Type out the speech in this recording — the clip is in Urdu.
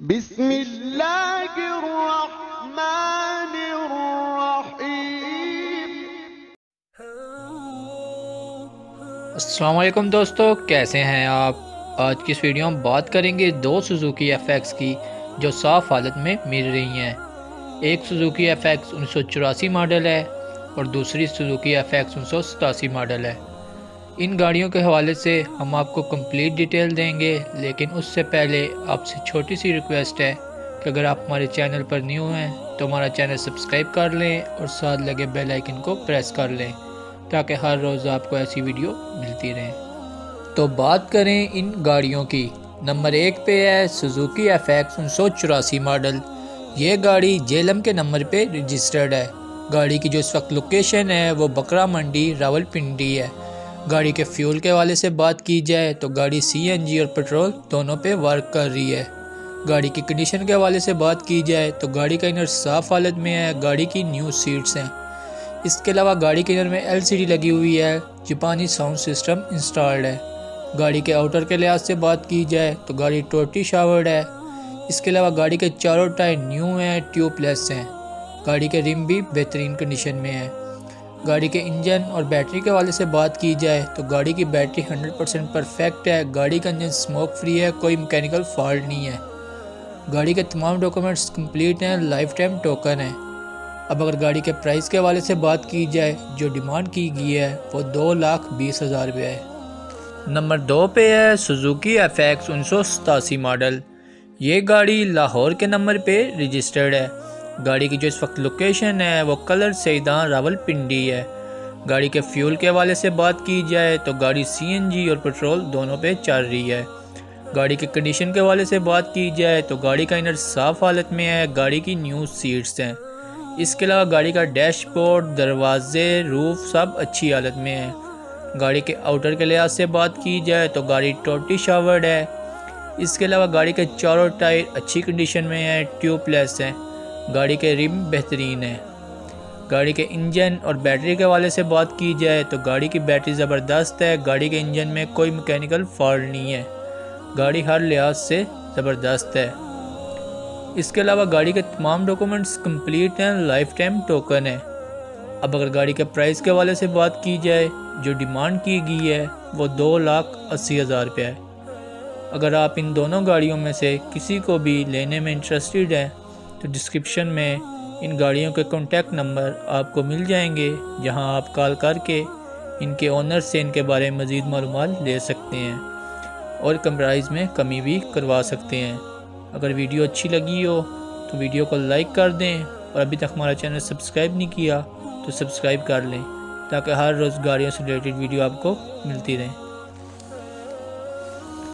بسم اللہ الرحمن الرحیم۔ السلام علیکم دوستو، کیسے ہیں آپ؟ آج کی اس ویڈیو میں بات کریں گے دو سوزوکی ایف ایکس کی جو صاف حالت میں مل رہی ہیں۔ ایک سوزوکی ایف ایکس 1984 ماڈل ہے اور دوسری سوزوکی ایف ایکس 1987 ماڈل ہے۔ ان گاڑیوں کے حوالے سے ہم آپ کو کمپلیٹ ڈیٹیل دیں گے، لیکن اس سے پہلے آپ سے چھوٹی سی ریکویسٹ ہے کہ اگر آپ ہمارے چینل پر نیو ہیں تو ہمارا چینل سبسکرائب کر لیں اور ساتھ لگے بیل آئیکن کو پریس کر لیں تاکہ ہر روز آپ کو ایسی ویڈیو ملتی رہیں۔ تو بات کریں ان گاڑیوں کی، نمبر 1 پہ ہے سوزوکی ایف ایکس 1984 ماڈل۔ یہ گاڑی جیلم کے نمبر پہ رجسٹرڈ ہے۔ گاڑی کی جو اس وقت لوکیشن ہے وہ بکرا منڈی راولپنڈی ہے۔ گاڑی کے فیول کے حوالے سے بات کی جائے تو گاڑی سی این جی اور پیٹرول دونوں پہ ورک کر رہی ہے۔ گاڑی کی کنڈیشن کے حوالے سے بات کی جائے تو گاڑی کا انر صاف حالت میں ہے، گاڑی کی نیو سیٹس ہیں۔ اس کے علاوہ گاڑی کے انر میں ایل سی ڈی لگی ہوئی ہے، جاپانی ساؤنڈ سسٹم انسٹالڈ ہے۔ گاڑی کے آؤٹر کے لحاظ سے بات کی جائے تو گاڑی ٹوٹی شاورڈ ہے۔ اس کے علاوہ گاڑی کے چاروں ٹائر نیو ہیں، ٹیوب لیس ہیں۔ گاڑی کے رم بھی بہترین کنڈیشن میں ہے۔ گاڑی کے انجن اور بیٹری کے حوالے سے بات کی جائے تو گاڑی کی بیٹری 100% پرفیکٹ ہے۔ گاڑی کا انجن سموک فری ہے، کوئی میکینیکل فالٹ نہیں ہے۔ گاڑی کے تمام ڈاکومنٹس کمپلیٹ ہیں، لائف ٹائم ٹوکن ہے۔ اب اگر گاڑی کے پرائس کے حوالے سے بات کی جائے جو ڈیمانڈ کی گئی ہے وہ 2,20,000 روپے ہے۔ نمبر 2 پہ ہے سوزوکی ایف ایکس 1987 ماڈل۔ یہ گاڑی لاہور کے نمبر پہ رجسٹرڈ ہے۔ گاڑی کی جو اس وقت لوکیشن ہے وہ کلر سیدان راولپنڈی ہے۔ گاڑی کے فیول کے حوالے سے بات کی جائے تو گاڑی سی این جی اور پیٹرول دونوں پہ چل رہی ہے۔ گاڑی کے کنڈیشن کے حوالے سے بات کی جائے تو گاڑی کا انر صاف حالت میں ہے، گاڑی کی نیو سیٹس ہیں۔ اس کے علاوہ گاڑی کا ڈیش بورڈ، دروازے، روف سب اچھی حالت میں ہیں۔ گاڑی کے آؤٹر کے لحاظ سے بات کی جائے تو گاڑی ٹوٹی شاورڈ ہے۔ اس کے علاوہ گاڑی کے چاروں ٹائر اچھی کنڈیشن میں ہیں، ٹیوب لیس ہیں۔ گاڑی کے رم بہترین ہیں۔ گاڑی کے انجن اور بیٹری کے حوالے سے بات کی جائے تو گاڑی کی بیٹری زبردست ہے، گاڑی کے انجن میں کوئی میکینیکل فالٹ نہیں ہے۔ گاڑی ہر لحاظ سے زبردست ہے۔ اس کے علاوہ گاڑی کے تمام ڈاکومنٹس کمپلیٹ ہیں، لائف ٹائم ٹوکن ہے۔ اب اگر گاڑی کے پرائس کے حوالے سے بات کی جائے جو ڈیمانڈ کی گئی ہے وہ 2,80,000 روپے ہے۔ اگر آپ ان دونوں گاڑیوں میں سے کسی کو بھی لینے میں انٹرسٹڈ ہیں تو ڈسکرپشن میں ان گاڑیوں کے کانٹیکٹ نمبر آپ کو مل جائیں گے، جہاں آپ کال کر کے ان کے اونر سے ان کے بارے میں مزید معلومات لے سکتے ہیں اور کم پرائز میں کمی بھی کروا سکتے ہیں۔ اگر ویڈیو اچھی لگی ہو تو ویڈیو کو لائک کر دیں اور ابھی تک ہمارا چینل سبسکرائب نہیں کیا تو سبسکرائب کر لیں تاکہ ہر روز گاڑیوں سے ریلیٹڈ ویڈیو آپ کو ملتی رہیں۔